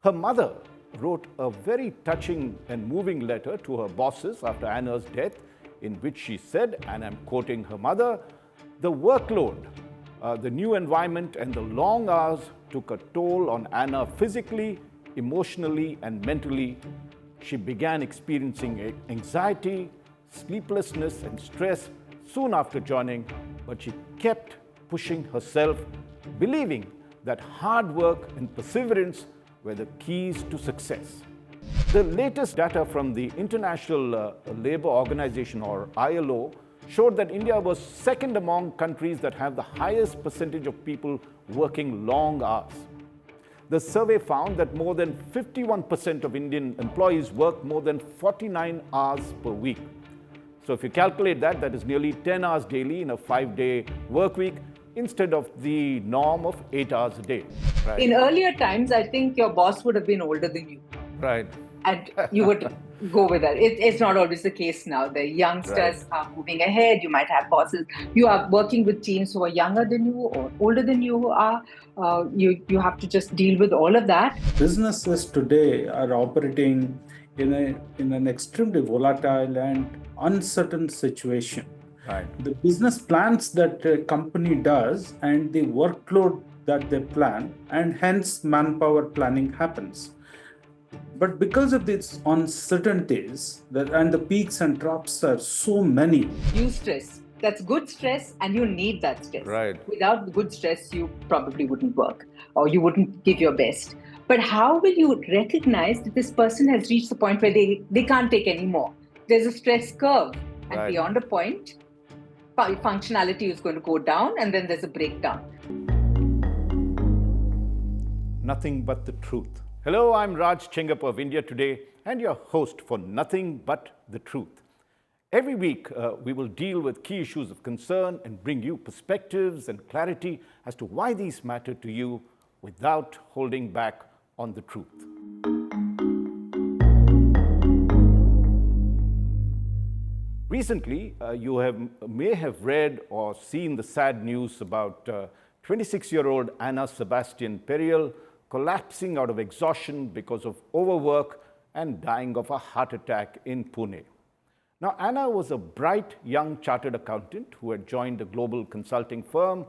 Her mother wrote a very touching and moving letter to her bosses after Anna's death, in which she said, and I'm quoting her mother, "The workload, the new environment, and the long hours took a toll on Anna physically, emotionally, and mentally. She began experiencing anxiety, sleeplessness, and stress soon after joining, but she kept pushing herself, believing that hard work and perseverance were the keys to success." The latest data from the International Labour Organization, or ILO, showed that India was second among countries that have the highest percentage of people working long hours. The survey found that more than 51% of Indian employees work more than 49 hours per week. So if you calculate that, that is nearly 10 hours daily in a 5-day work week, instead of the norm of 8 hours a day. Right? In earlier times, I think your boss would have been older than you. Right. And you would go with that. It's not always the case now. The youngsters are moving ahead. You might have bosses. You are working with teams who are younger than you or older than you are. You have to just deal with all of that. Businesses today are operating in an extremely volatile and uncertain situation. Right. The business plans that a company does and the workload that they plan, and hence manpower planning happens. But because of these uncertainties and the peaks and drops are so many. You stress. That's good stress, and you need that stress. Right. Without good stress, you probably wouldn't work or you wouldn't give your best. But how will you recognize that this person has reached the point where they can't take any more? There's a stress curve, and beyond a point, functionality is going to go down, and then there's a breakdown. Nothing but the truth. Hello, I'm Raj Chengappa of India Today and your host for Nothing But the Truth. Every week, we will deal with key issues of concern and bring you perspectives and clarity as to why these matter to you without holding back on the truth. Recently, you may have read or seen the sad news about 26-year-old Anna Sebastian Periel collapsing out of exhaustion because of overwork and dying of a heart attack in Pune. Now, Anna was a bright young chartered accountant who had joined a global consulting firm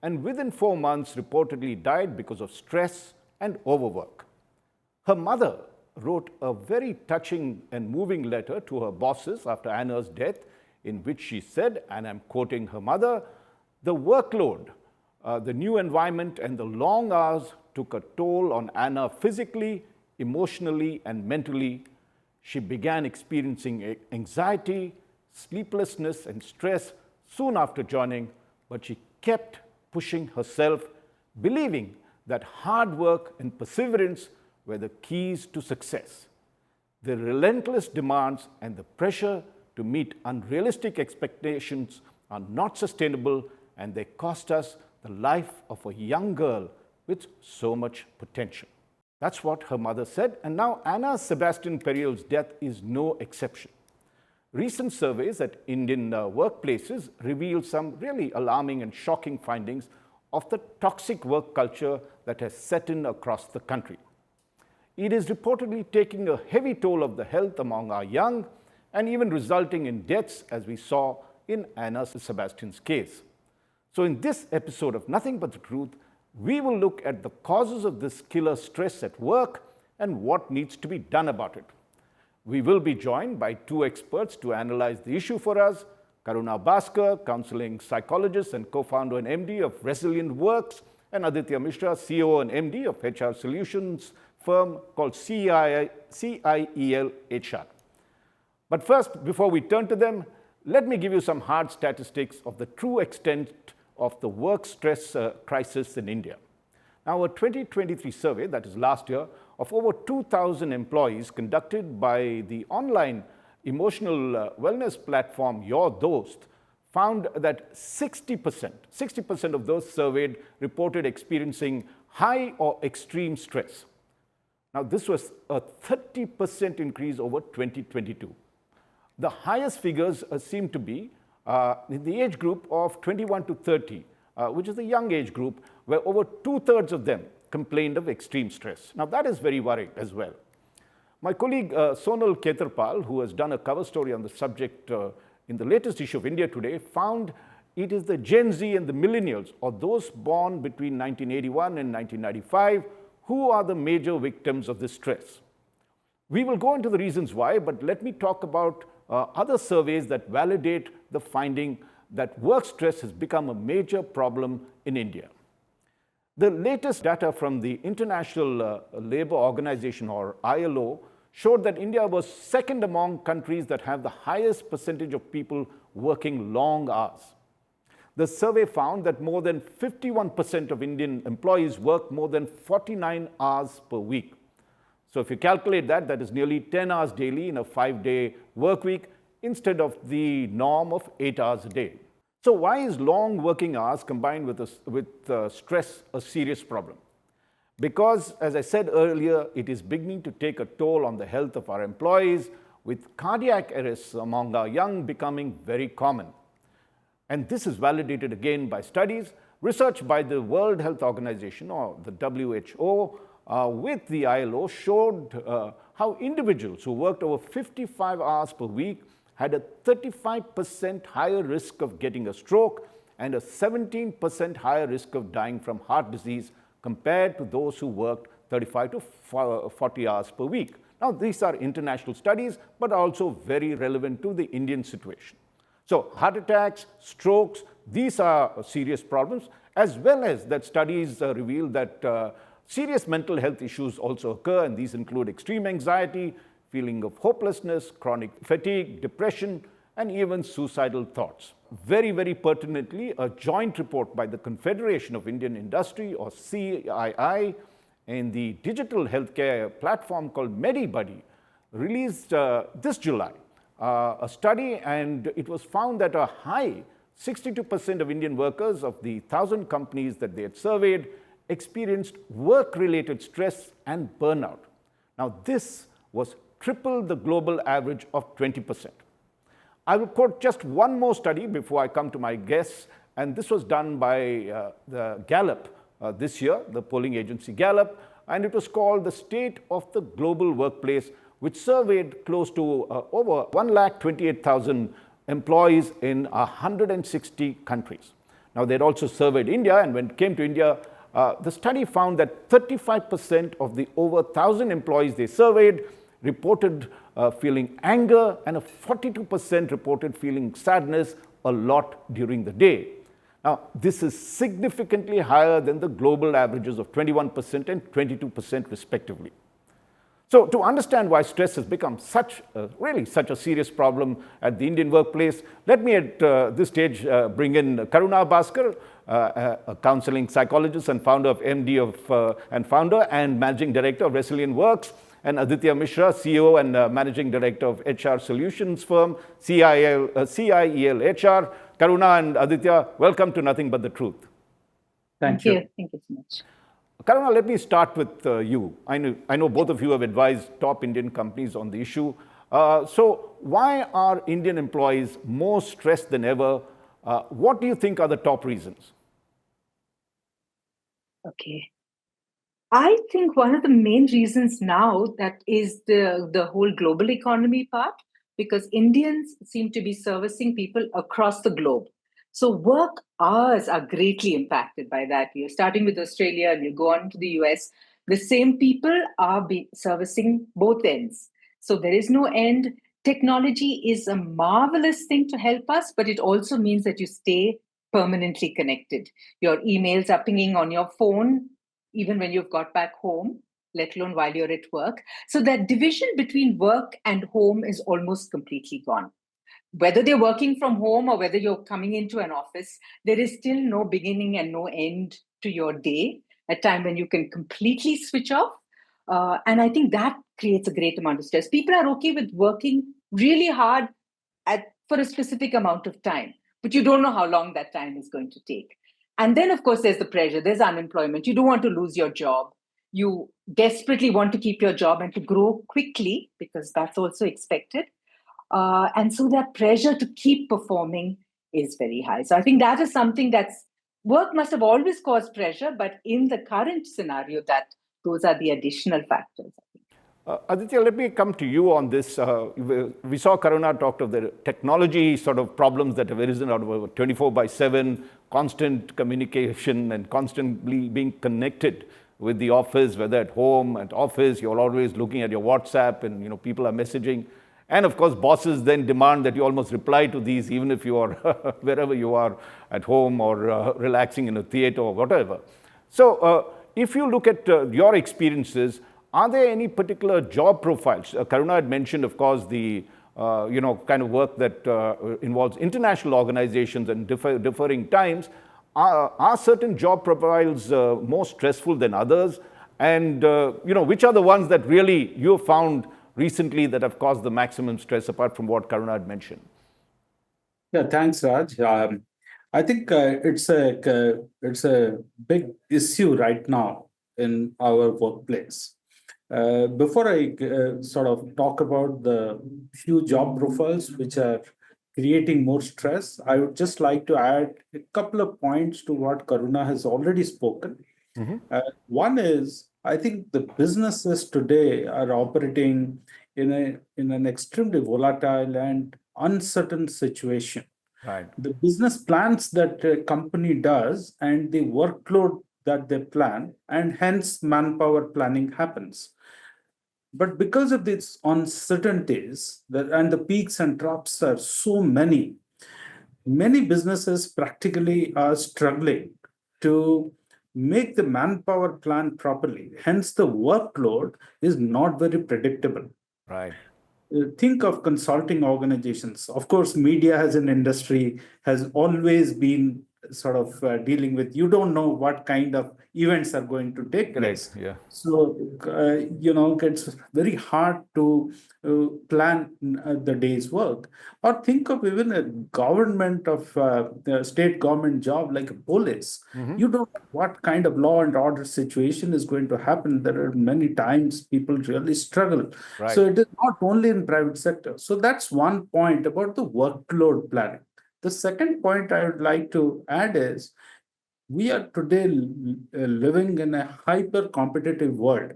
and within 4 months reportedly died because of stress and overwork. Her mother wrote a very touching and moving letter to her bosses after Anna's death, in which she said, and I'm quoting her mother, "The workload, the new environment, and the long hours took a toll on Anna physically, emotionally, and mentally. She began experiencing anxiety, sleeplessness, and stress soon after joining, but she kept pushing herself, believing that hard work and perseverance were the keys to success. The relentless demands and the pressure to meet unrealistic expectations are not sustainable, and they cost us the life of a young girl with so much potential." That's what her mother said, and now Anna Sebastian Periel's death is no exception. Recent surveys at Indian workplaces reveal some really alarming and shocking findings of the toxic work culture that has set in across the country. It is reportedly taking a heavy toll of the health among our young and even resulting in deaths, as we saw in Anna Sebastian's case. So in this episode of Nothing But the Truth, we will look at the causes of this killer stress at work and what needs to be done about it. We will be joined by 2 experts to analyze the issue for us: Karuna, Bhaskar, counseling psychologist and co-founder and MD of ResileinceWorks, and Aditya, Mishra, CEO and MD of HR solutions firm called CIEL HR. But first, before we turn to them, let me give you some hard statistics of the true extent of the work stress crisis in India. Now, a 2023 survey, that is last year, of over 2,000 employees conducted by the online emotional wellness platform Your Dost found that 60% of those surveyed reported experiencing high or extreme stress. Now, this was a 30% increase over 2022. The highest figures seem to be in the age group of 21 to 30, which is the young age group, where over 2/3 of them complained of extreme stress. Now, that is very worrying as well. My colleague Sonal Ketarpal, who has done a cover story on the subject in the latest issue of India Today, found it is the Gen Z and the millennials, or those born between 1981 and 1995, who are the major victims of this stress. We will go into the reasons why, but let me talk about other surveys that validate the finding that work stress has become a major problem in India. The latest data from the International Labour Organization, or ILO, showed that India was second among countries that have the highest percentage of people working long hours. The survey found that more than 51% of Indian employees work more than 49 hours per week. So if you calculate that, that is nearly 10 hours daily in a 5-day work week instead of the norm of 8 hours a day. So why is long working hours combined with stress a serious problem? Because, as I said earlier, it is beginning to take a toll on the health of our employees, with cardiac arrests among our young becoming very common. And this is validated again by studies. Research by the World Health Organization, or the WHO, with the ILO showed how individuals who worked over 55 hours per week had a 35% higher risk of getting a stroke and a 17% higher risk of dying from heart disease compared to those who worked 35 to 40 hours per week. Now, these are international studies, but also very relevant to the Indian situation. So, heart attacks, strokes, these are serious problems, as well as that studies reveal that serious mental health issues also occur, and these include extreme anxiety, feeling of hopelessness, chronic fatigue, depression, and even suicidal thoughts. Very, very pertinently, a joint report by the Confederation of Indian Industry, or CII, and the digital healthcare platform called MediBuddy released this July a study, and it was found that a high 62% of Indian workers of the 1,000 companies that they had surveyed experienced work-related stress and burnout. Now, this was triple the global average of 20%. I will quote just one more study before I come to my guests, and this was done by the Gallup this year, the polling agency Gallup, and it was called The State of the Global Workplace, which surveyed close to over 128,000 employees in 160 countries. Now, they had also surveyed India, and when it came to India, the study found that 35% of the over 1,000 employees they surveyed reported feeling anger, and a 42% reported feeling sadness a lot during the day. Now, this is significantly higher than the global averages of 21% and 22% respectively. So, to understand why stress has become really such a serious problem at the Indian workplace, let me at this stage bring in Karuna Bhaskar, a counseling psychologist and founder of and managing director of ResileinceWorks, and Aditya Mishra, CEO and managing director of HR solutions firm CIEL HR. Karuna and Aditya, welcome to Nothing But the Truth. Thank you. Thank you so much. Karuna, let me start with you. I know both of you have advised top Indian companies on the issue. So why are Indian employees more stressed than ever? What do you think are the top reasons? Okay. I think one of the main reasons now that is the whole global economy part, because Indians seem to be servicing people across the globe. So work hours are greatly impacted by that. You're starting with Australia and you go on to the US. The same people are servicing both ends. So there is no end. Technology is a marvelous thing to help us, but it also means that you stay permanently connected. Your emails are pinging on your phone, even when you've got back home, let alone while you're at work. So that division between work and home is almost completely gone. Whether they're working from home or whether you're coming into an office, there is still no beginning and no end to your day, a time when you can completely switch off. And I think that creates a great amount of stress. People are okay with working really hard for a specific amount of time, but you don't know how long that time is going to take. And then, of course, there's the pressure, there's unemployment. You don't want to lose your job. You desperately want to keep your job and to grow quickly, because that's also expected. And so that pressure to keep performing is very high. So I think that is something that's Work must have always caused pressure, but in the current scenario, that those are the additional factors. Aditya, let me come to you on this. We saw Karuna talked of the technology sort of problems that have arisen out of 24/7, constant communication and constantly being connected with the office, whether at home, at office, you're always looking at your WhatsApp and people are messaging. And of course, bosses then demand that you almost reply to these, even if you are wherever you are, at home or relaxing in a theater or whatever. So if you look at your experiences, are there any particular job profiles? Karuna had mentioned, of course, the kind of work that involves international organizations and differing times. Are certain job profiles more stressful than others? And which are the ones that really you have found recently that have caused the maximum stress, apart from what Karuna had mentioned? Yeah, thanks, Raj. I think it's a big issue right now in our workplace. Before I sort of talk about the few job profiles which are creating more stress, I would just like to add a couple of points to what Karuna has already spoken. One is, I think the businesses today are operating in an extremely volatile and uncertain situation. Right. The business plans that a company does and the workload that they plan, and hence manpower planning happens. But because of these uncertainties and the peaks and troughs are so many businesses practically are struggling to make the manpower plan properly. Hence, the workload is not very predictable. Right. Think of consulting organizations. Of course, media as an industry has always been sort of dealing with, you don't know what kind of events are going to take place. Yeah. So, it's very hard to plan the day's work. Or think of even a government of the state government job like a police. You don't know what kind of law and order situation is going to happen. There are many times people really struggle. Right. So it is not only in private sector. So that's one point about the workload planning. The second point I would like to add is we are today living in a hyper competitive world.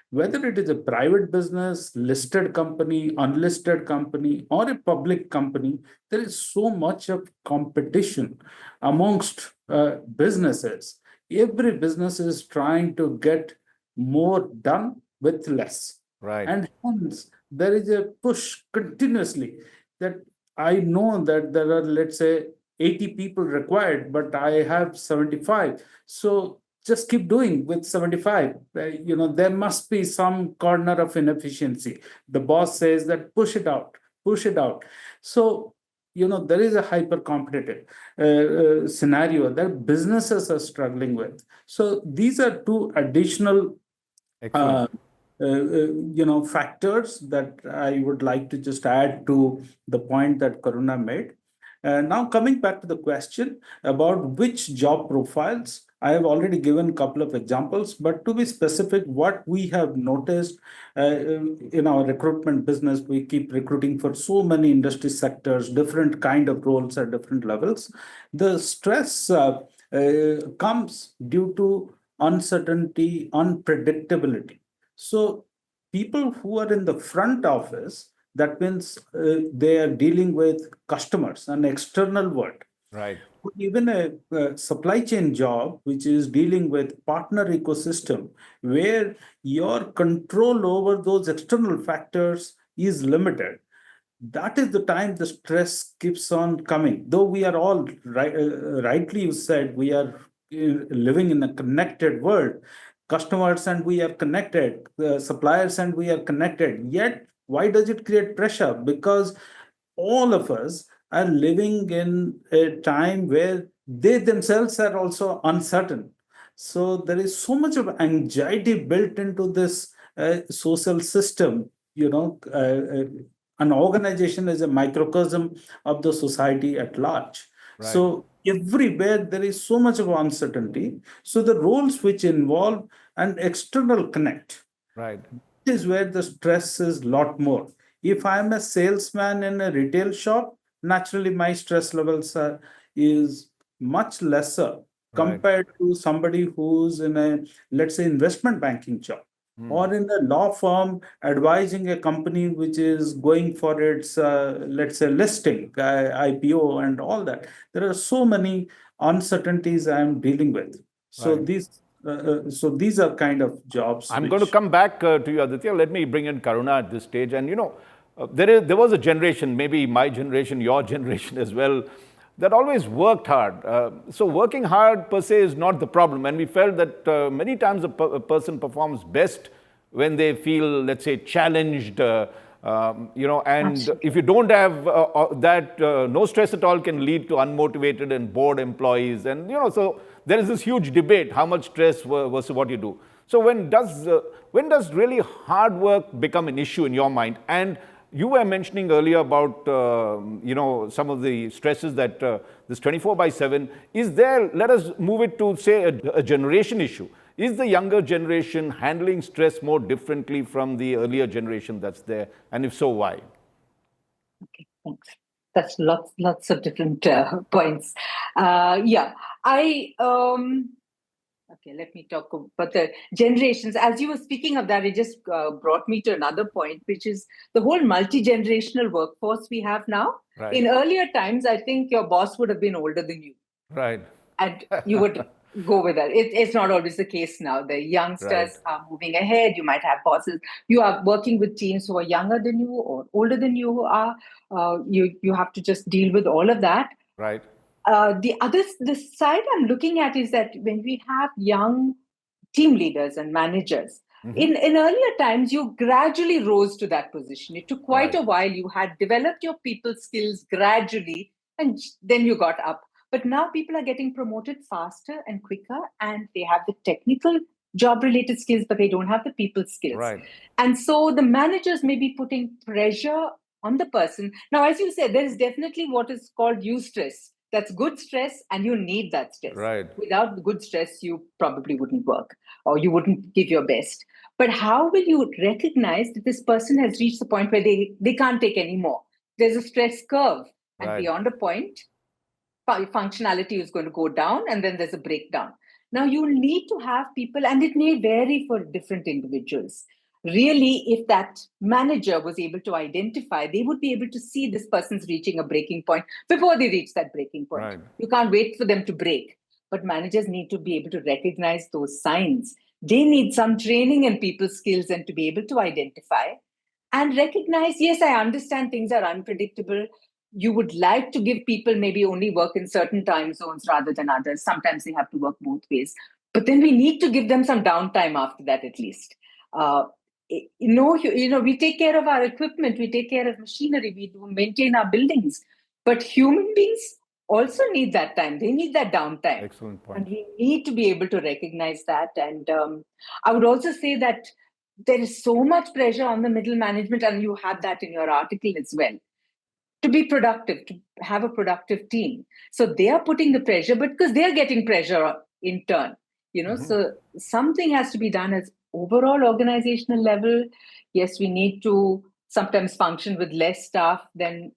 Whether it is a private business, listed company, unlisted company, or a public company, there is so much of competition amongst businesses. Every business is trying to get more done with less. Right. And hence, there is a push continuously that I know that there are, let's say, 80 people required, but I have 75. So just keep doing with 75. There must be some corner of inefficiency. The boss says that push it out, push it out. So, there is a hyper competitive scenario that businesses are struggling with. So these are two additional factors that I would like to just add to the point that Karuna made. Now, coming back to the question about which job profiles, I have already given a couple of examples, but to be specific, what we have noticed in our recruitment business, we keep recruiting for so many industry sectors, different kind of roles at different levels. The stress comes due to uncertainty, unpredictability. So people who are in the front office, that means they are dealing with customers and external world. Right. Even a supply chain job, which is dealing with partner ecosystem, where your control over those external factors is limited. That is the time the stress keeps on coming. Though we are all, rightly you said, we are living in a connected world. Customers and we are connected, suppliers and we are connected. Yet, why does it create pressure? Because all of us are living in a time where they themselves are also uncertain. So there is so much of anxiety built into this social system. An organization is a microcosm of the society at large. Right. So everywhere there is so much of uncertainty. So the roles which involve an external connect, right, is where the stress is a lot more. If I'm a salesman in a retail shop, naturally my stress levels is much lesser compared to somebody who's in a, let's say, investment banking job, or in a law firm advising a company which is going for its, let's say, listing, IPO and all that. There are so many uncertainties I'm dealing with. So these are kind of jobs. I'm going to come back to you, Aditya. Let me bring in Karuna at this stage. And there was a generation, maybe my generation, your generation as well, that always worked hard. So working hard per se is not the problem. And we felt that many times a person performs best when they feel, let's say, challenged, and if you don't have that, no stress at all can lead to unmotivated and bored employees. And, so there is this huge debate, how much stress versus what you do. So when does really hard work become an issue in your mind? And you were mentioning earlier about, some of the stresses that this 24/7 is there. Let us move it to, say, a generation issue. Is the younger generation handling stress more differently from the earlier generation that's there? And if so, why? Okay, thanks. That's lots of different points. Okay, let me talk about the generations. As you were speaking of that, it just brought me to another point, which is the whole multi-generational workforce we have now. Right. In earlier times, I think your boss would have been older than you. Right. And you would go with that. It's not always the case now. The youngsters are moving ahead. You might have bosses. You are working with teams who are younger than you or older than you are. You have to just deal with all of that. Right. The side I'm looking at is that when we have young team leaders and managers, in earlier times, you gradually rose to that position. It took quite a while. You had developed your people skills gradually, and then you got up. But now people are getting promoted faster and quicker, and they have the technical job-related skills, but they don't have the people skills. Right. And so the managers may be putting pressure on the person. Now, as you said, there is definitely what is called eustress. That's good stress, and you need that stress. Right. Without the good stress, you probably wouldn't work or you wouldn't give your best. But how will you recognize that this person has reached the point where they can't take any more? There's a stress curve, and beyond a point, functionality is going to go down, and then there's a breakdown. Now, you need to have people, and it may vary for different individuals. Really, if that manager was able to identify, they would be able to see this person's reaching a breaking point before they reach that breaking point. Right. You can't wait for them to break, but managers need to be able to recognize those signs. They need some training in people skills and to be able to identify and recognize, yes, I understand things are unpredictable. You would like to give people maybe only work in certain time zones rather than others. Sometimes they have to work both ways. But then we need to give them some downtime after that at least. We take care of our equipment, we take care of machinery, we do maintain our buildings. But human beings also need that time. They need that downtime. Excellent point. And we need to be able to recognize that. And I would also say that there is so much pressure on the middle management, and you have that in your article as well, to be productive, to have a productive team. So they are putting the pressure, but because they're getting pressure in turn, so something has to be done as overall organizational level. Yes, we need to sometimes function with less staff than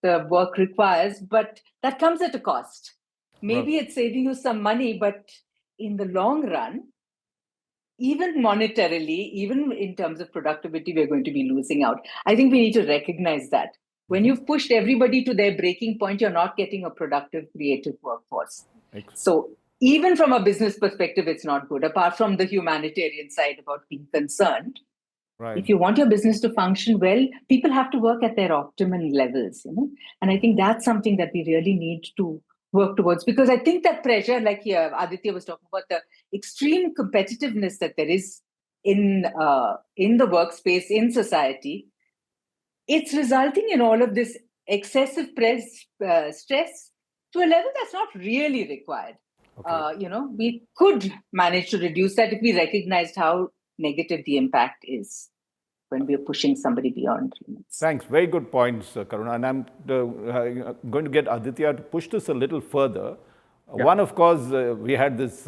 the work requires, but that comes at a cost. Maybe it's saving you some money, but in the long run, even monetarily, even in terms of productivity, we're going to be losing out. I think we need to recognize that. When you've pushed everybody to their breaking point, you're not getting a productive, creative workforce. So even from a business perspective, it's not good, apart from the humanitarian side about being concerned. Right. If you want your business to function well, people have to work at their optimum levels. And I think that's something that we really need to work towards, because I think that pressure, like here, Aditya was talking about the extreme competitiveness that there is in the workspace, in society. It's resulting in all of this excessive stress to a level that's not really required. Okay. We could manage to reduce that if we recognized how negative the impact is when we are pushing somebody beyond limits. Thanks. Very good points, Karuna. And I'm going to get Aditya to push this a little further. Yeah. One, of course, we had this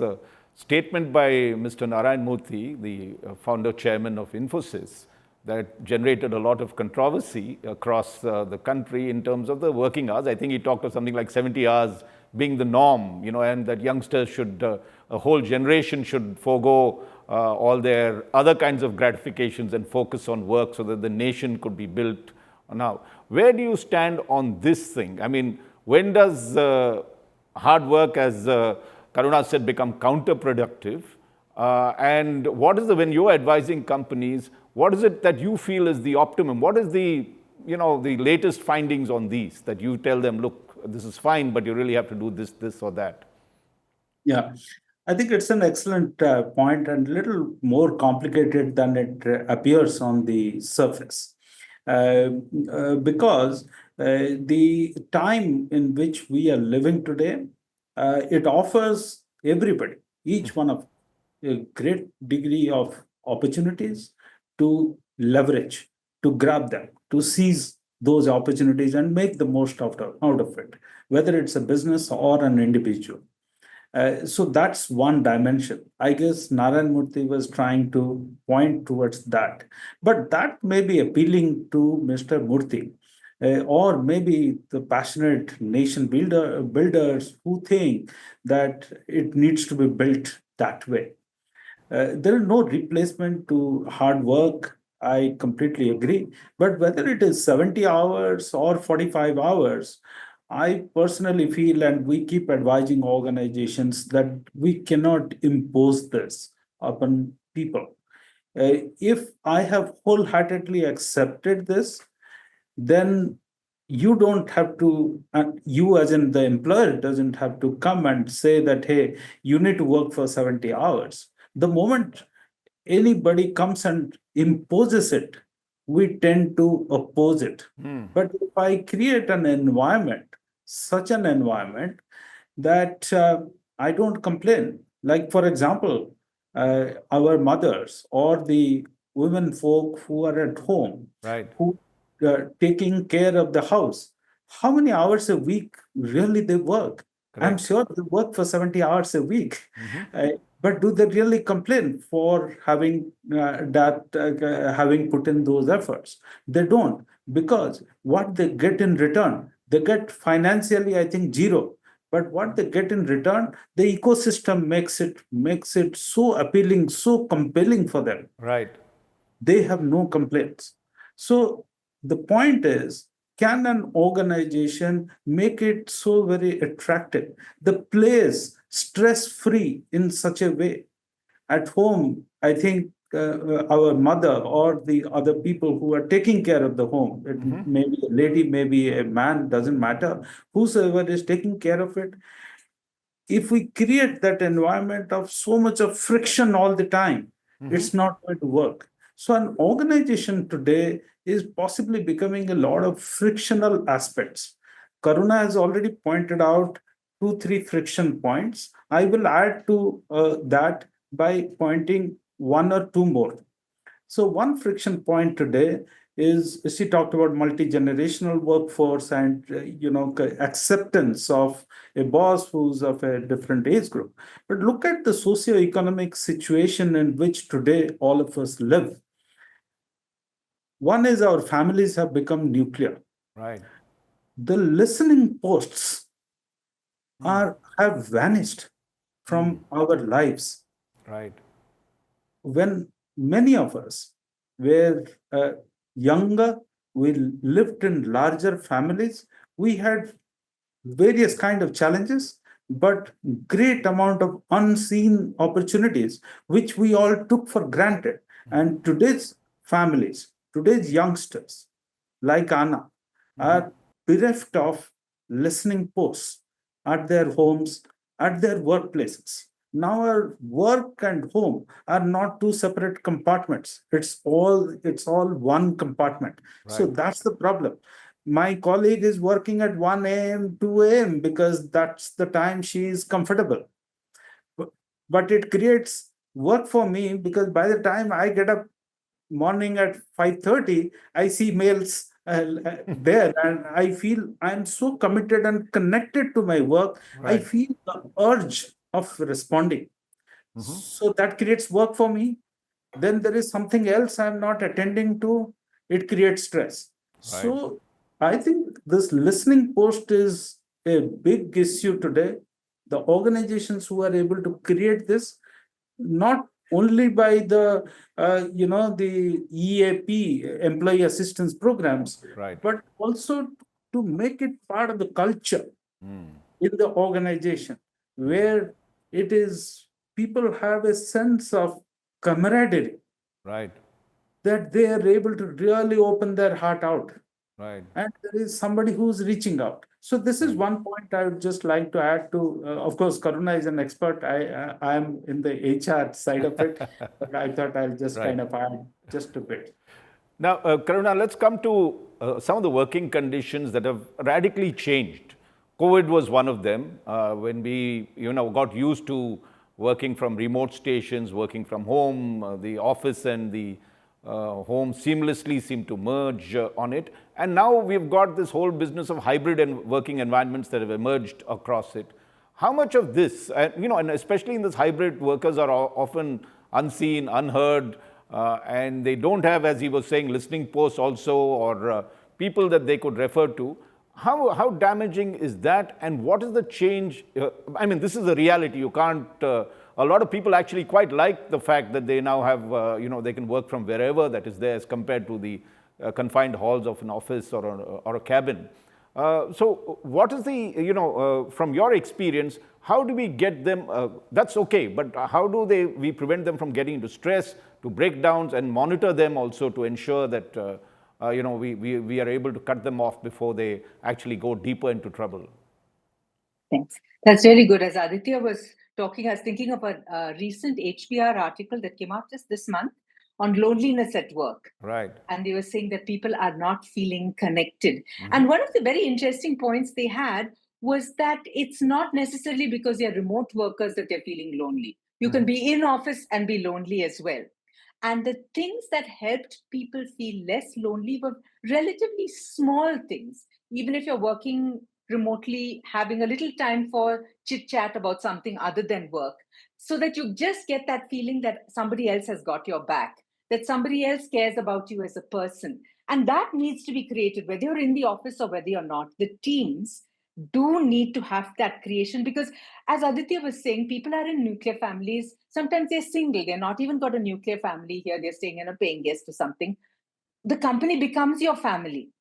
statement by Mr. Narayan Murthy, the founder chairman of Infosys, that generated a lot of controversy across the country in terms of the working hours. I think he talked of something like 70 hours being the norm, and that youngsters should, a whole generation should forego all their other kinds of gratifications and focus on work so that the nation could be built. Now, where do you stand on this thing? I mean, when does hard work, as Karuna said, become counterproductive? And what is when you're advising companies, what is it that you feel is the optimum? What is the latest findings on these that you tell them, look, this is fine, but you really have to do this, this, or that? Yeah, I think it's an excellent point and a little more complicated than it appears on the surface. Because the time in which we are living today, it offers everybody, each one of a great degree of opportunities to leverage, to grab them, to seize those opportunities and make the most out of it, whether it's a business or an individual. So that's one dimension. I guess Narayan Murthy was trying to point towards that. But that may be appealing to Mr. Murthy, or maybe the passionate nation builders who think that it needs to be built that way. There is no replacement to hard work. I completely agree. But whether it is 70 hours or 45 hours, I personally feel, and we keep advising organizations, that we cannot impose this upon people. If I have wholeheartedly accepted this, then you don't have to, you as in the employer doesn't have to come and say that, hey, you need to work for 70 hours. The moment anybody comes and imposes it, we tend to oppose it. But if I create an environment, such an environment that I don't complain, like for example, our mothers or the women folk who are at home, Right. who taking care of the house, how many hours a week really they work? I'm Correct. sure they work for 70 hours a week. But do they really complain for having having put in those efforts? They don't, because what they get in return, they get financially, I think, zero. But what they get in return, the ecosystem makes it so appealing, so compelling for them. Right. They have no complaints. So the point is, can an organization make it so very attractive? The place stress-free in such a way. At home, I think our mother or the other people who are taking care of the home, it may be a lady, maybe a man, doesn't matter, whosoever is taking care of it, if we create that environment of so much of friction all the time, it's not going to work. So an organization today is possibly becoming a lot of frictional aspects. Karuna has already pointed out 2, 3 friction points. I will add to that by pointing 1 or 2 more. So one friction point today is she talked about multi-generational workforce and acceptance of a boss who's of a different age group. But look at the socio-economic situation in which today all of us live. One is our families have become nuclear. Right. The listening posts have vanished from our lives. Right. When many of us were younger, we lived in larger families, we had various kind of challenges, but great amount of unseen opportunities, which we all took for granted. And today's families, today's youngsters, like Anna, are bereft of listening posts at their homes, at their workplaces. Now our work and home are not 2 separate compartments. It's all one compartment. So Right. that's the problem. My colleague is working at 1 a.m., 2 a.m. because that's the time she is comfortable. But it creates work for me because by the time I get up morning at 5:30, I see mails there, and I feel I'm so committed and connected to my work. I Right. feel the urge of responding. So that creates work for me. Then there is something else I'm not attending to. It creates stress. Right. So I think this listening post is a big issue today. The organizations who are able to create this, not only by the the EAP, employee assistance programs, Right. but also to make it part of the culture in the organization, where it is people have a sense of camaraderie, Right. that they are able to really open their heart out, Right. and there is somebody who's reaching out. So this is one point I would just like to add to. Of course, Karuna is an expert. I am in the HR side of it, but I thought I'll just Right. kind of add just a bit. Now, Karuna, let's come to some of the working conditions that have radically changed. COVID was one of them. When we, got used to working from remote stations, working from home, the office and the home seamlessly seemed to merge on it. And now we've got this whole business of hybrid and working environments that have emerged across it. How much of this, and especially in this hybrid, workers are often unseen, unheard, and they don't have, as he was saying, listening posts also, or people that they could refer to. How damaging is that, and what is the change? I mean, this is a reality. You can't. A lot of people actually quite like the fact that they now have, they can work from wherever that is there, as compared to the confined halls of an office or a cabin. So, what is the, from your experience, how do we get them? That's okay, but how do we prevent them from getting into stress, to breakdowns, and monitor them also to ensure that we are able to cut them off before they actually go deeper into trouble? Thanks. That's really good. As Aditya was talking, I was thinking of a recent HBR article that came out just this month on loneliness at work. Right. And they were saying that people are not feeling connected. And one of the very interesting points they had was that it's not necessarily because they're remote workers that they're feeling lonely. You can be in office and be lonely as well. And the things that helped people feel less lonely were relatively small things. Even if you're working remotely, having a little time for chit chat about something other than work, so that you just get that feeling that somebody else has got your back, that somebody else cares about you as a person. And that needs to be created, whether you're in the office or whether you're not. The teams do need to have that creation, because as Aditya was saying, people are in nuclear families. Sometimes they're single. They're not even got a nuclear family here. They're staying in a paying guest or something. The company becomes your family.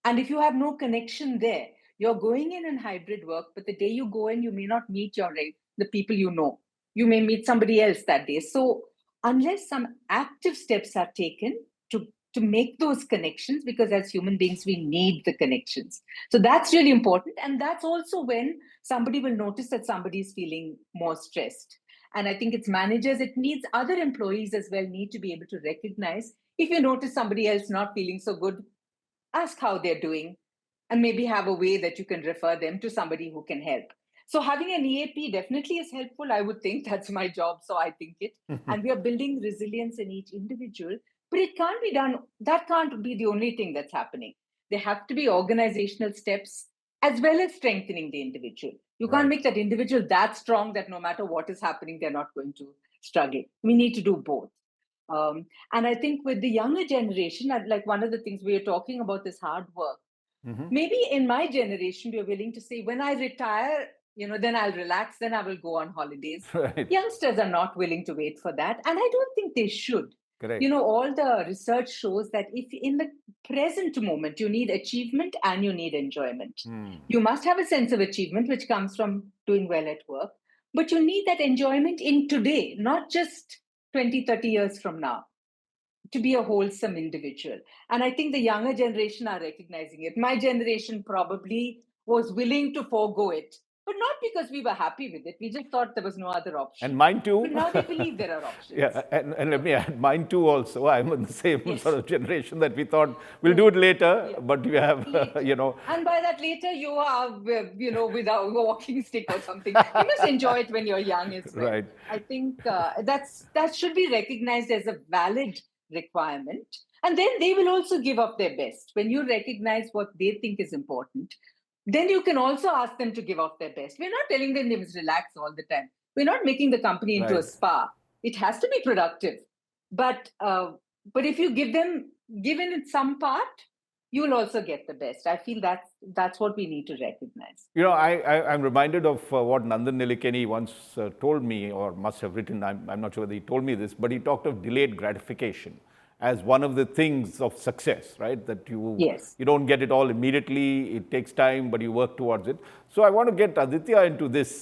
And if you have no connection there, you're going in hybrid work, but the day you go in, you may not meet the people you know. You may meet somebody else that day. So unless some active steps are taken to make those connections, because as human beings, we need the connections. So that's really important. And that's also when somebody will notice that somebody is feeling more stressed. And I think it's managers, it needs other employees as well, need to be able to recognize if you notice somebody else not feeling so good, ask how they're doing, and maybe have a way that you can refer them to somebody who can help. So having an EAP definitely is helpful. I would think that's my job, so I think it. And we are building resilience in each individual, but it can't be done. That can't be the only thing that's happening. There have to be organizational steps as well as strengthening the individual. You can't make that individual that strong that no matter what is happening, they're not going to struggle. We need to do both. And I think with the younger generation, like one of the things we are talking about this hard work, maybe in my generation, we're willing to say, when I retire, then I'll relax, then I will go on holidays. Right. Youngsters are not willing to wait for that. And I don't think they should. Correct. All the research shows that if in the present moment, you need achievement and you need enjoyment. You must have a sense of achievement, which comes from doing well at work, but you need that enjoyment in today, not just 20, 30 years from now, to be a wholesome individual. And I think the younger generation are recognizing it. My generation probably was willing to forego it, but not because we were happy with it. We just thought there was no other option. And mine too. But now they believe there are options. Yeah, and let me add, mine too also. I'm in the same Yes. sort of generation that we thought we'll do it later, but we have, And by that later, you are, with a walking stick or something. You must enjoy it when you're young as well. Right. I think that should be recognized as a valid requirement. And then they will also give up their best. When you recognize what they think is important, then you can also ask them to give up their best. We're not telling them they must relax all the time. We're not making the company into a spa. It has to be productive. But if you give in some part, you will also get the best. I feel that's what we need to recognize. I'm reminded of what Nandan Nilekani once told me, or must have written. I'm not sure whether he told me this, but he talked of delayed gratification as one of the things of success, right? That Yes. you don't get it all immediately. It takes time, but you work towards it. So I want to get Aditya into this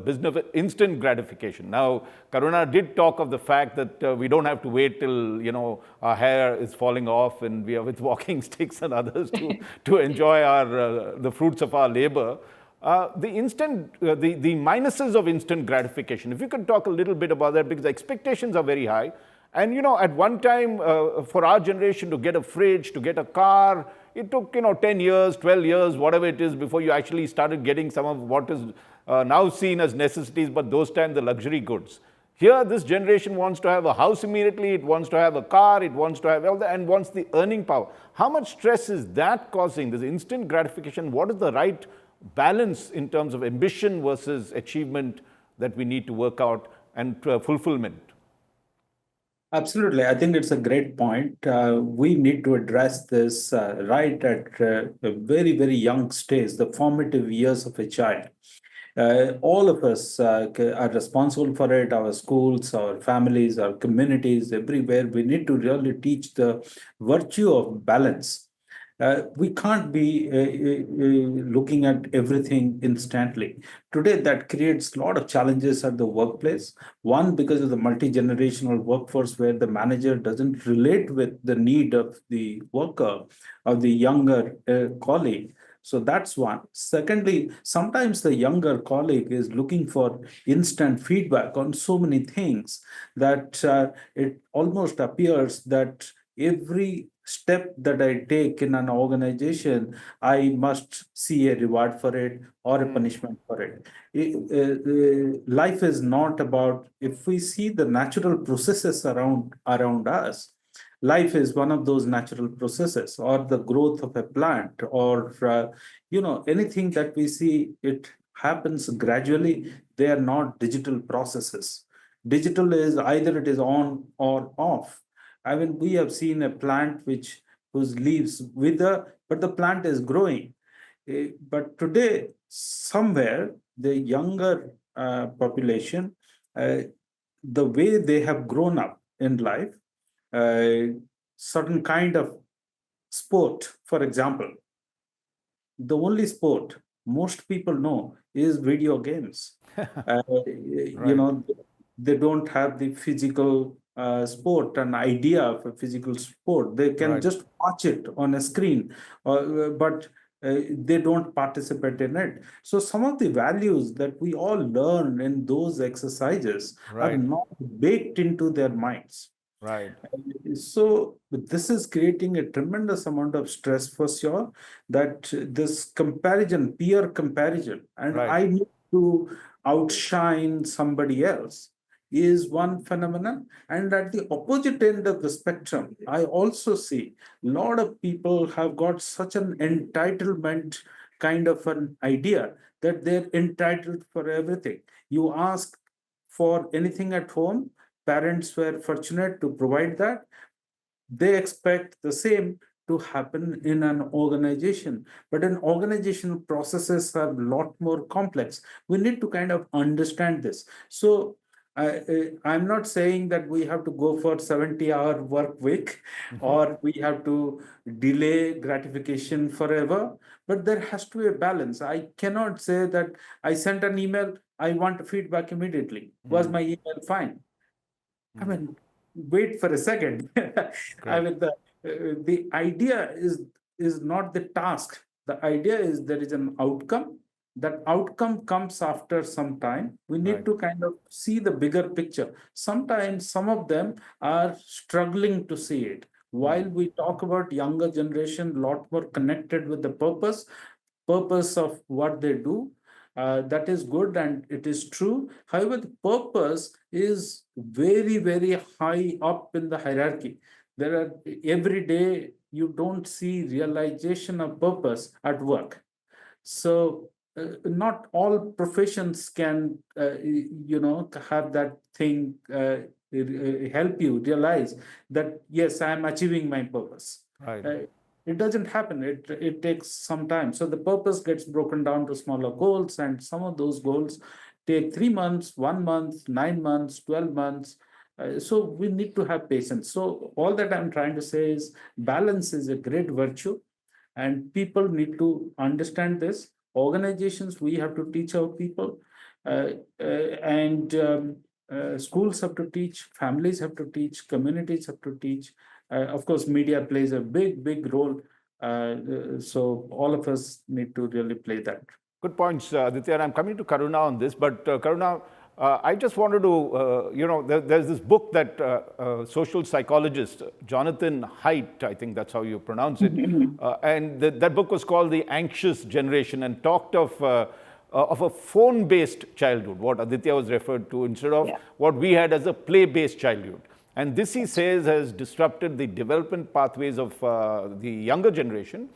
business of instant gratification. Now, Karuna did talk of the fact that we don't have to wait till our hair is falling off and we are with walking sticks and others to enjoy the fruits of our labor. The minuses of instant gratification. If you could talk a little bit about that, because expectations are very high. And at one time, for our generation to get a fridge, to get a car, it took 10 years, 12 years, whatever it is, before you actually started getting some of what is now seen as necessities, but those times the luxury goods. Here, this generation wants to have a house immediately, it wants to have a car, it wants to have all that, and wants the earning power. How much stress is that causing, this instant gratification? What is the right balance in terms of ambition versus achievement that we need to work out and fulfillment? Absolutely. I think it's a great point. We need to address this right at a very, very young stage, the formative years of a child. All of us are responsible for it, our schools, our families, our communities, everywhere. We need to really teach the virtue of balance. We can't be looking at everything instantly. Today, that creates a lot of challenges at the workplace. One, because of the multi-generational workforce where the manager doesn't relate with the need of the worker or the younger colleague. So that's one. Secondly, sometimes the younger colleague is looking for instant feedback on so many things that it almost appears that every step that I take in an organization, I must see a reward for it or a punishment for it. Life is not about, if we see the natural processes around us, life is one of those natural processes, or the growth of a plant, or anything that we see, it happens gradually. They are not digital processes. Digital is either it is on or off. I mean, we have seen a plant whose leaves wither, but the plant is growing. But today, somewhere, the younger population, the way they have grown up in life, certain kind of sport, for example, the only sport most people know is video games. Right. They don't have the physical sport, an idea of a physical sport. They can Right. just watch it on a screen, but they don't participate in it. So some of the values that we all learn in those exercises are Right. not baked into their minds. Right. So this is creating a tremendous amount of stress for sure, that this comparison, peer comparison, and Right. I need to outshine somebody else is one phenomenon. And at the opposite end of the spectrum, I also see a lot of people have got such an entitlement kind of an idea that they're entitled for everything. You ask for anything at home, parents were fortunate to provide that. They expect the same to happen in an organization, but an organizational processes are a lot more complex. We need to kind of understand this. So I'm not saying that we have to go for 70-hour work week or we have to delay gratification forever, but there has to be a balance. I cannot say that I sent an email, I want feedback immediately. Was my email fine? I mean, wait for a second. I Great. mean, the idea is not the task. The idea is there is an outcome. That outcome comes after some time. We need Right. to kind of see the bigger picture. Sometimes some of them are struggling to see it. While we talk about younger generation, a lot more connected with the purpose of what they do. That is good and it is true. However, the purpose is very, very high up in the hierarchy. There are every day you don't see realization of purpose at work. So not all professions can, have that thing help you realize that yes, I am achieving my purpose. Right. Uh, It doesn't happen. It takes some time. So the purpose gets broken down to smaller goals, and some of those goals take 3 months, 1 month, 9 months, 12 months. So we need to have patience. So all that I'm trying to say is balance is a great virtue, and people need to understand this. Organizations, we have to teach our people, and schools have to teach, families have to teach, communities have to teach. Of course, media plays a big role. So all of us need to really play that. Good points, Aditya. And I'm coming to Karuna on this, but Karuna, I just wanted to, there's this book that social psychologist Jonathan Haidt, I think that's how you pronounce it, and that book was called The Anxious Generation, and talked of a phone-based childhood, what Aditya was referred to, instead of what we had as a play-based childhood. And this, he says, has disrupted the development pathways of the younger generation,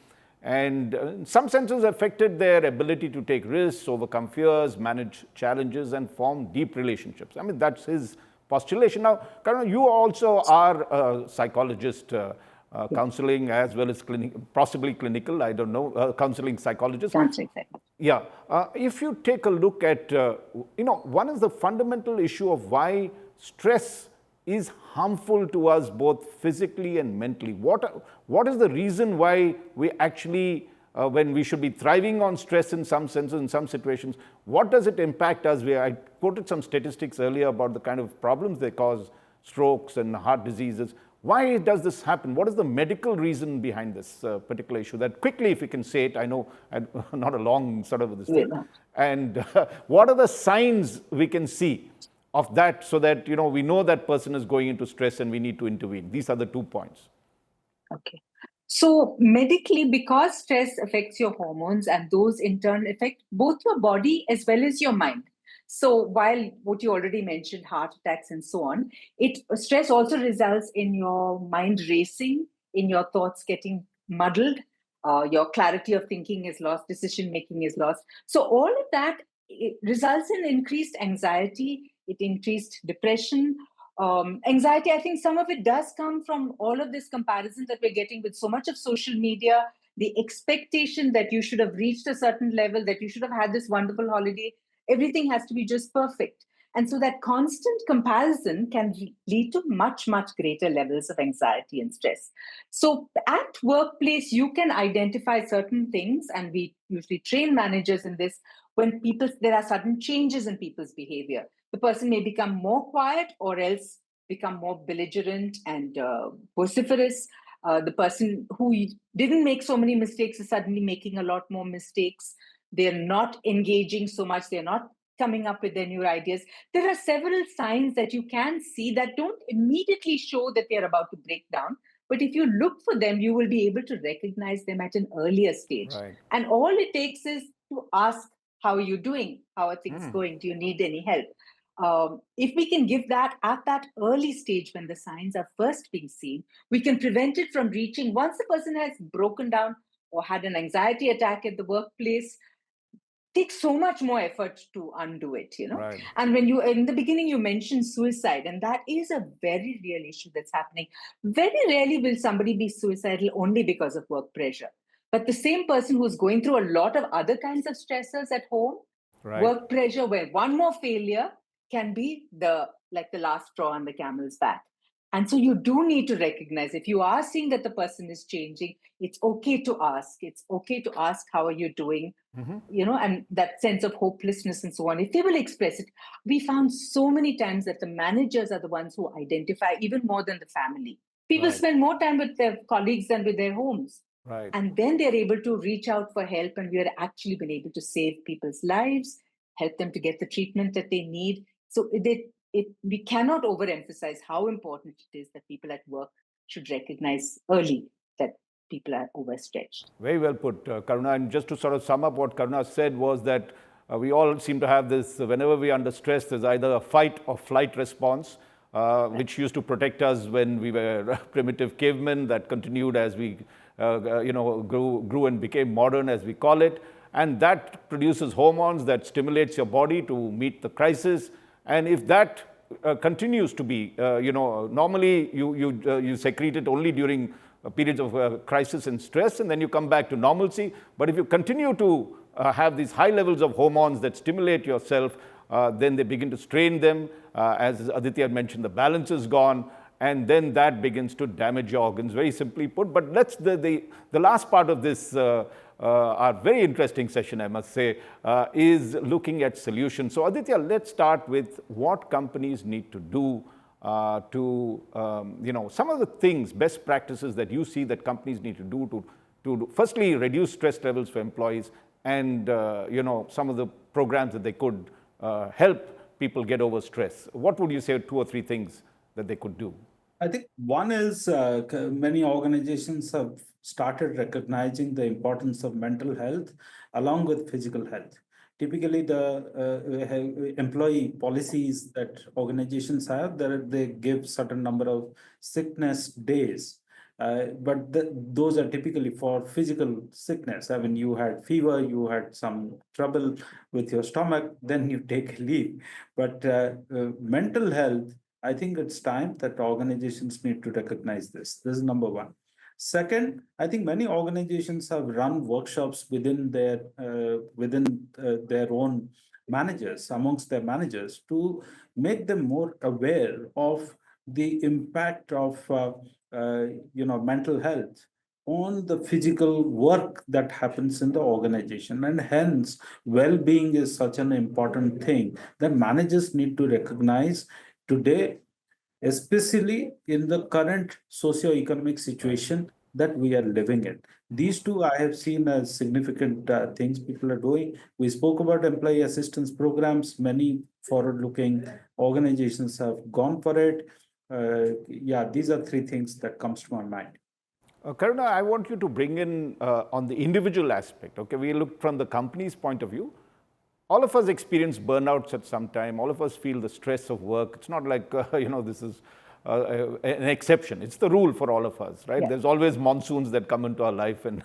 and in some senses affected their ability to take risks, overcome fears, manage challenges, and form deep relationships. I mean, that's his postulation. Now, Karuna, you also are a psychologist, counseling as well as possibly clinical, I don't know, counseling psychologist. Counseling psychologist. Yeah. If you take a look at, one is the fundamental issue of why stress is harmful to us both physically and mentally. What is the reason why we actually, when we should be thriving on stress in some senses, in some situations, what does it impact us? I quoted some statistics earlier about the kind of problems they cause, strokes and heart diseases. Why does this happen? What is the medical reason behind this particular issue? That quickly, if you can say it, I know not a long sort of this thing. And what are the signs we can see of that, so that we know that person is going into stress and we need to intervene? These are the 2 points. Okay. So medically, because stress affects your hormones, and those in turn affect both your body as well as your mind. So while what you already mentioned, heart attacks and so on, stress also results in your mind racing, in your thoughts getting muddled, your clarity of thinking is lost, decision making is lost. So all of that, it results in increased anxiety, it increased depression. Anxiety, I think some of it does come from all of this comparison that we're getting with so much of social media, the expectation that you should have reached a certain level, that you should have had this wonderful holiday. Everything has to be just perfect. And so that constant comparison can lead to much greater levels of anxiety and stress. So at workplace, you can identify certain things, and we usually train managers in this. When there are sudden changes in people's behavior, the person may become more quiet or else become more belligerent and vociferous. The person who didn't make so many mistakes is suddenly making a lot more mistakes. They're not engaging so much. They're not coming up with their new ideas. There are several signs that you can see that don't immediately show that they're about to break down. But if you look for them, you will be able to recognize them at an earlier stage. Right. And all it takes is to ask, how are you doing? How are things going? Do you need any help? If we can give that at that early stage when the signs are first being seen, we can prevent it from reaching, once the person has broken down or had an anxiety attack at the workplace, takes so much more effort to undo it, Right. And when in the beginning, you mentioned suicide, and that is a very real issue that's happening. Very rarely will somebody be suicidal only because of work pressure. But the same person who's going through a lot of other kinds of stressors at home, work pressure, where one more failure can be the last straw on the camel's back. And so you do need to recognize, if you are seeing that the person is changing, it's okay to ask. It's okay to ask, how are you doing? And that sense of hopelessness and so on. If they will express it, we found so many times that the managers are the ones who identify even more than the family. People spend more time with their colleagues than with their homes. Right. And then they're able to reach out for help, and we are actually been able to save people's lives, help them to get the treatment that they need. So we cannot overemphasize how important it is that people at work should recognize early that people are overstretched. Very well put, Karuna. And just to sort of sum up what Karuna said was that we all seem to have this, whenever we're under stress, there's either a fight or flight response, which used to protect us when we were primitive cavemen, that continued as we grew and became modern, as we call it. And that produces hormones that stimulates your body to meet the crisis. And if that continues to be, normally you secrete it only during periods of crisis and stress, and then you come back to normalcy. But if you continue to have these high levels of hormones that stimulate yourself, then they begin to strain them. As Aditya had mentioned, the balance is gone, and then that begins to damage your organs, very simply put. But let's the last part of this, our very interesting session, I must say, is looking at solutions. So Aditya, let's start with what companies need to do some of the things, best practices that you see that companies need to do to firstly reduce stress levels for employees, and some of the programs that they could help people get over stress. What would you say are 2 or 3 things that they could do? I think one is many organizations have started recognizing the importance of mental health along with physical health. Typically, the employee policies that organizations have, they give certain number of sickness days. But those are typically for physical sickness. I mean, you had fever, you had some trouble with your stomach, then you take leave. But mental health, I think it's time that organizations need to recognize this. This is number one. Second, I think many organizations have run workshops within their own managers, amongst their managers, to make them more aware of the impact of mental health on the physical work that happens in the organization. And hence, well-being is such an important thing that managers need to recognize today, especially in the current socio-economic situation that we are living in. These two I have seen as significant things people are doing. We spoke about employee assistance programs. Many forward-looking organizations have gone for it. These are 3 things that comes to my mind. Karuna, I want you to bring in on the individual aspect. Okay, we look from the company's point of view. All of us experience burnouts at some time. All of us feel the stress of work. It's not like, this is an exception. It's the rule for all of us, right? Yeah. There's always monsoons that come into our life and,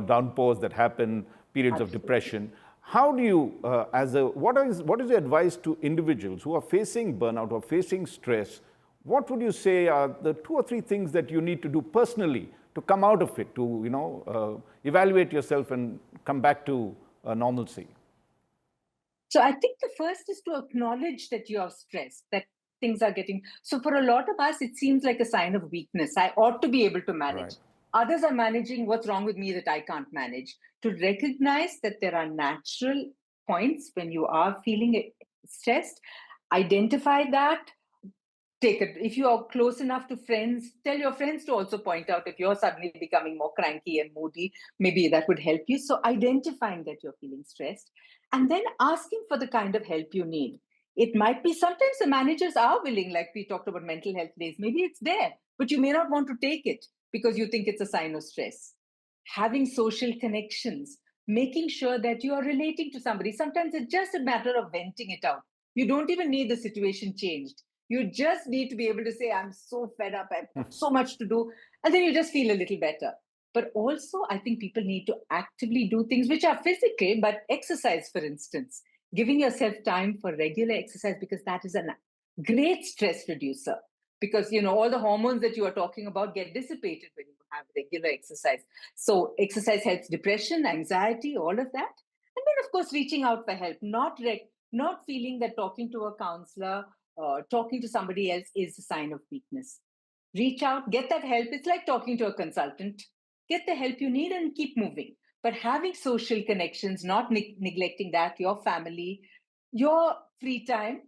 downpours that happen, periods of depression. How do you, what is your advice to individuals who are facing burnout or facing stress? What would you say are the 2 or 3 things that you need to do personally to come out of it, to, evaluate yourself and come back to normalcy? So I think the first is to acknowledge that you are stressed, that things are getting... So for a lot of us, it seems like a sign of weakness. I ought to be able to manage. Right. Others are managing. What's wrong with me that I can't manage? To recognize that there are natural points when you are feeling stressed, identify that, take it. If you are close enough to friends, tell your friends to also point out if you're suddenly becoming more cranky and moody, maybe that would help you. So identifying that you're feeling stressed and then asking for the kind of help you need. It might be sometimes the managers are willing, like we talked about mental health days, maybe it's there, but you may not want to take it because you think it's a sign of stress. Having social connections, making sure that you are relating to somebody. Sometimes it's just a matter of venting it out. You don't even need the situation changed. You just need to be able to say, I'm so fed up, I've got so much to do. And then you just feel a little better. But also, I think people need to actively do things which are physical, but exercise, for instance, giving yourself time for regular exercise, because that is a great stress reducer. Because, all the hormones that you are talking about get dissipated when you have regular exercise. So exercise helps depression, anxiety, all of that. And then, of course, reaching out for help, not feeling that talking to a counselor, talking to somebody else is a sign of weakness. Reach out, get that help. It's like talking to a consultant. Get the help you need and keep moving. But having social connections, not neglecting that, your family, your free time,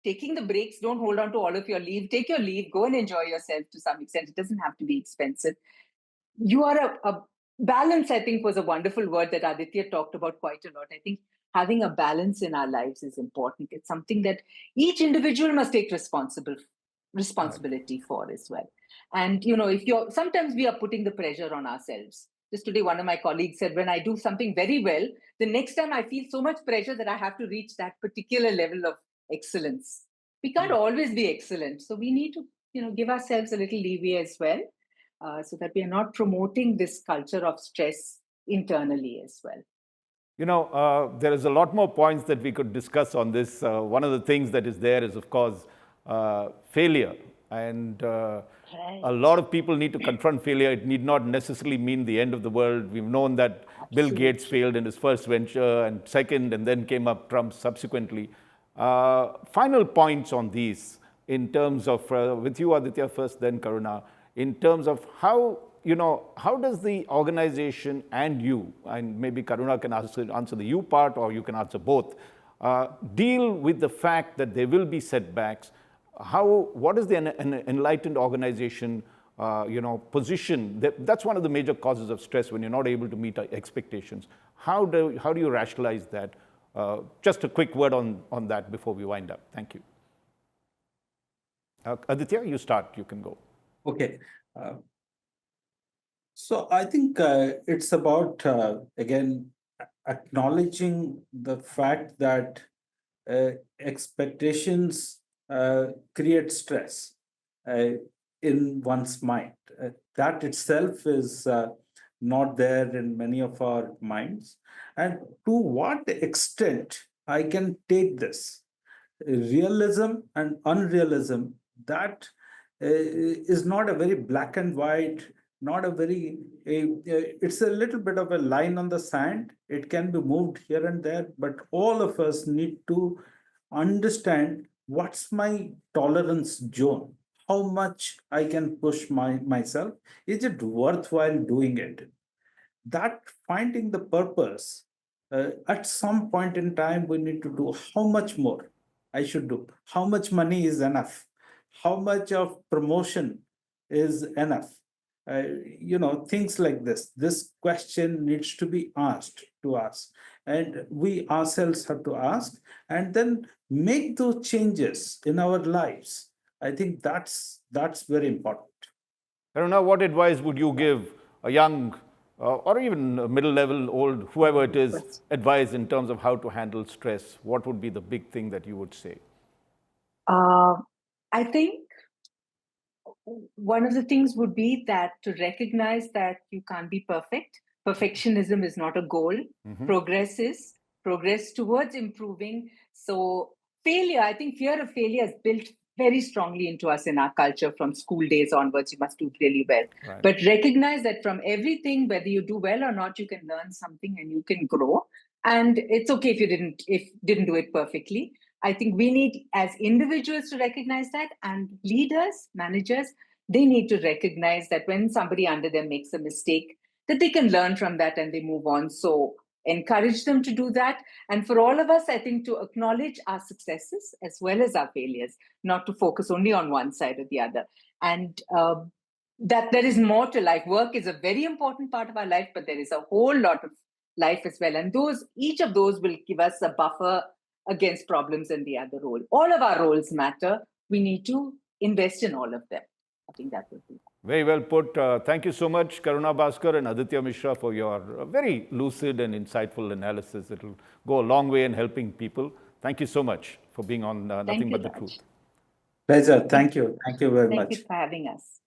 taking the breaks, don't hold on to all of your leave. Take your leave, go and enjoy yourself to some extent. It doesn't have to be expensive. You are a balance, I think, was a wonderful word that Aditya talked about quite a lot. I think having a balance in our lives is important. It's something that each individual must take responsibility for as well. And, sometimes we are putting the pressure on ourselves. Just today, one of my colleagues said, when I do something very well, the next time I feel so much pressure that I have to reach that particular level of excellence. We can't always be excellent. So we need to, give ourselves a little leeway as well, so that we are not promoting this culture of stress internally as well. There is a lot more points that we could discuss on this. One of the things that is there is, of course, failure. And A lot of people need to confront failure. It need not necessarily mean the end of the world. We've known that Bill Gates failed in his first venture and second, and then came up Trump subsequently. Final points on these in terms of, with you Aditya first, then Karuna, in terms of how, how does the organization and you, and maybe Karuna can answer the you part or you can answer both, deal with the fact that there will be setbacks. What is the enlightened organization, position? That's one of the major causes of stress when you're not able to meet expectations. How do you rationalize that? Just a quick word on that before we wind up. Thank you. Aditya, you start. You can go. Okay. So I think it's about, again, acknowledging the fact that expectations create stress in one's mind. That itself is not there in many of our minds. And to what extent I can take this realism and unrealism, that is not a very black and white, not a very, it's a little bit of a line on the sand. It can be moved here and there, but all of us need to understand what's my tolerance zone, how much I can push myself. Is it worthwhile doing it? That finding the purpose, at some point in time, we need to do how much more I should do, how much money is enough, how much of promotion is enough. Things like this. This question needs to be asked to us, and we ourselves have to ask, and then make those changes in our lives. I think that's very important. Karuna, what advice would you give a young or even a middle level, old, whoever it is, advice in terms of how to handle stress? What would be the big thing that you would say? I think one of the things would be that to recognize that you can't be perfect. Perfectionism is not a goal. Progress is. Progress towards improving. So failure, I think fear of failure is built very strongly into us in our culture from school days onwards. You must do really well. Right. But recognize that from everything, whether you do well or not, you can learn something and you can grow. And it's okay if you didn't do it perfectly. I think we need, as individuals, to recognize that, and leaders, managers, they need to recognize that when somebody under them makes a mistake, that they can learn from that and they move on. So encourage them to do that. And for all of us, I think to acknowledge our successes as well as our failures, not to focus only on one side or the other. And that there is more to life. Work is a very important part of our life, but there is a whole lot of life as well. And each of those will give us a buffer against problems in the other role. All of our roles matter. We need to invest in all of them. I think that would be. Very well put. Thank you so much, Karuna, Bhaskar and Aditya Mishra, for your very lucid and insightful analysis. It will go a long way in helping people. Thank you so much for being on Nothing But the Truth. Pleasure. Thank you. Thank you very much. Thank you for having us.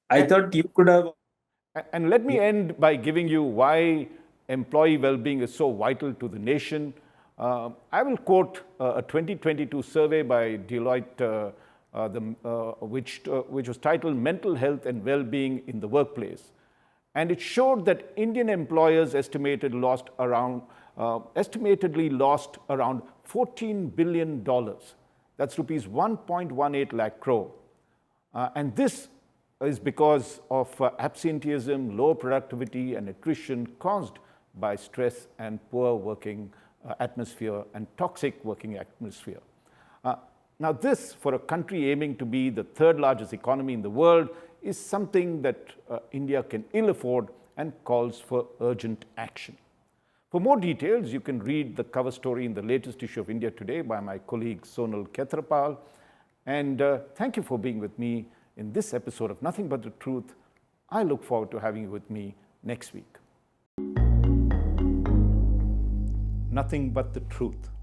I thought you could have. And let me end by giving you why employee well-being is so vital to the nation. I will quote a 2022 survey by Deloitte, which was titled Mental Health and Well-being in the Workplace. And it showed that Indian employers estimatedly lost around $14 billion. That's rupees 1.18 lakh crore. And this is because of absenteeism, low productivity, and attrition caused by stress and poor working atmosphere and toxic working atmosphere. Now this, for a country aiming to be the third largest economy in the world, is something that India can ill afford and calls for urgent action. For more details, you can read the cover story in the latest issue of India Today by my colleague Sonal Khetrapal. And thank you for being with me in this episode of Nothing But the Truth. I look forward to having you with me next week. Nothing But the Truth.